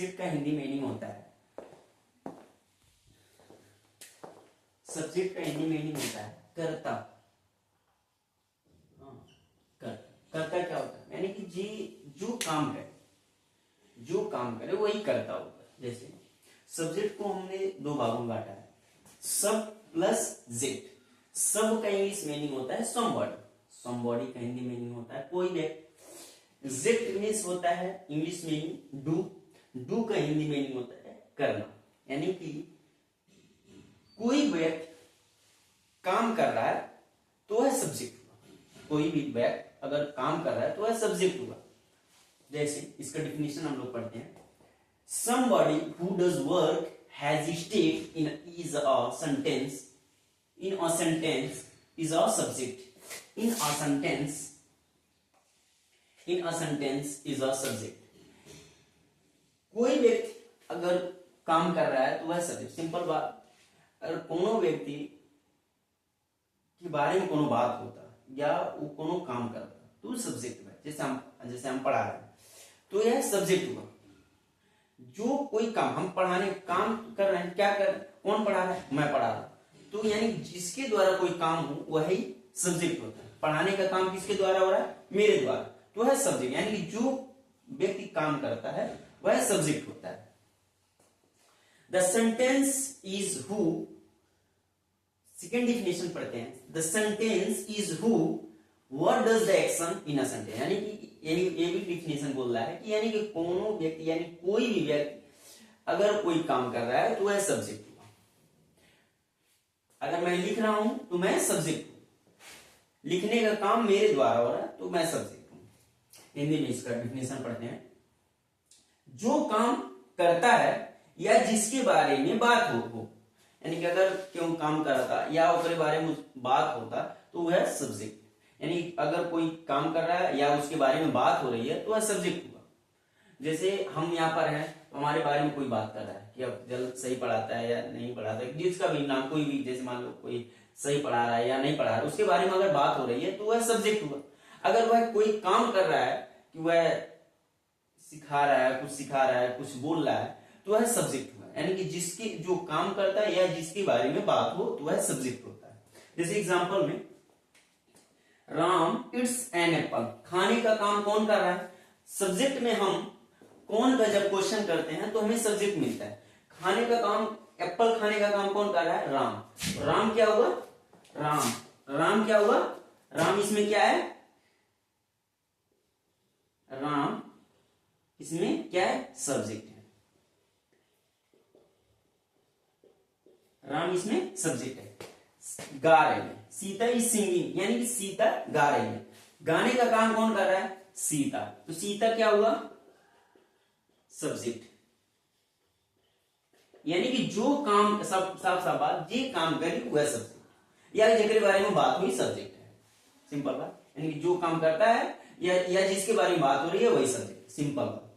Subject का Hindi meaning होता है, सब्जेक्ट का हिंदी मीनिंग होता है कर्ता। कर्ता क्या होता है, यानी कि जी जो काम करे, जो काम करे वही कर्ता होता है। जैसे सब्जेक्ट को हमने दो भागों में बांटा है, सब प्लस जेट। सब का इंग्लिश मीनिंग होता है समबॉडी, समबॉडी का हिंदी मीनिंग होता है कोई व्यक्ति। जेट मीन्स होता है इंग्लिश मीनिंग डू, डू का हिंदी मीनिंग होता है करना, यानी कि कोई व्यक्ति काम कर रहा है तो वह सब्जेक्ट हुआ। कोई भी व्यक्ति अगर काम कर रहा है तो वह सब्जेक्ट हुआ। जैसे इसका डिफिनेशन हम लोग पढ़ते हैं, somebody who does work has stayed in is a sentence, in a sentence is a subject, in a sentence, in a sentence is a subject। कोई व्यक्ति अगर काम कर रहा है तो वह सब्जेक्ट। सिंपल बात, अगर कोनो व्यक्ति के बारे में कोनो बात होता या वो कोनो काम करता तो सब्जेक्ट है। जैसे हम पढ़ा रहे हैं तो यह सब्जेक्ट हुआ। जो कोई काम हम पढ़ाने काम कर रहे हैं, क्या कर, कौन पढ़ा रहा है, मैं पढ़ा रहा हूं, तो यानी जिसके द्वारा कोई काम हो वही सब्जेक्ट होता है। पढ़ाने का काम किसके द्वारा हो रहा है, मेरे द्वारा, तो है सब्जेक्ट, यानी कि जो व्यक्ति काम करता है वह सब्जेक्ट होता है। The sentence is who, second definition पढ़ते हैं, the sentence is who what does the action in a sentence, यानी कि ये भी डिफिनेशन बोल रहा है कि यानी कि कोनो व्यक्ति यानी कोई भी व्यक्ति अगर कोई काम कर रहा है तो वह सब्जेक्ट हुआ। अगर मैं लिख रहा हूं तो मैं सब्जेक्ट हूं, लिखने का काम मेरे द्वारा हो रहा है तो मैं सब्जेक्ट हूं। हिंदी में इसका डिफिनेशन पढ़ते हैं, जो काम करता है या जिसके बारे में बात हो, यानी कि अगर क्यों काम कर रहा था या उसके बारे में बात होता तो वह सब्जेक्ट। यानी अगर कोई काम कर रहा है या उसके बारे में बात हो रही है तो वह सब्जेक्ट हुआ। जैसे हम यहाँ पर हैं, हमारे बारे में कोई बात कर रहा है कि अब जल सही पढ़ाता है या नहीं पढ़ाता है, जिसका भी नाम कोई भी, जैसे मान लो कोई सही पढ़ा रहा है या नहीं पढ़ा रहा है, उसके बारे में अगर बात हो रही है तो वह सब्जेक्ट हुआ। अगर वह कोई काम कर रहा है कि वह सिखा रहा है, कुछ सिखा रहा है, कुछ बोल रहा है, तो वह सब्जेक्ट हुआ। यानी कि जिसके जो काम करता है या जिसके बारे में बात हो तो वह सब्जेक्ट होता है। जैसे एग्जाम्पल में, राम इट्स एन एप्पल, खाने का काम कौन कर रहा है, सब्जेक्ट में हम कौन का जब क्वेश्चन करते हैं तो हमें सब्जेक्ट मिलता है। खाने का काम, एप्पल खाने का काम कौन कर रहा है, राम। राम क्या हुआ, राम, राम क्या हुआ, राम इसमें क्या है, राम इसमें क्या है, सब्जेक्ट है। राम इसमें सब्जेक्ट है। गा रही है, सीता इज सिंगिंग, यानी कि सीता गा रही है। गाने का काम कौन कर रहा है, सीता, तो सीता क्या हुआ, सब्जेक्ट। यानी कि जो काम, साफ बात, जे काम करी वह सब्जेक्ट, या जिसके बारे में बात हुई सब्जेक्ट है। सिंपल बात, यानी कि जो काम करता है या जिसके बारे में बात हो रही है वही सब्जेक्ट, सिंपल बात।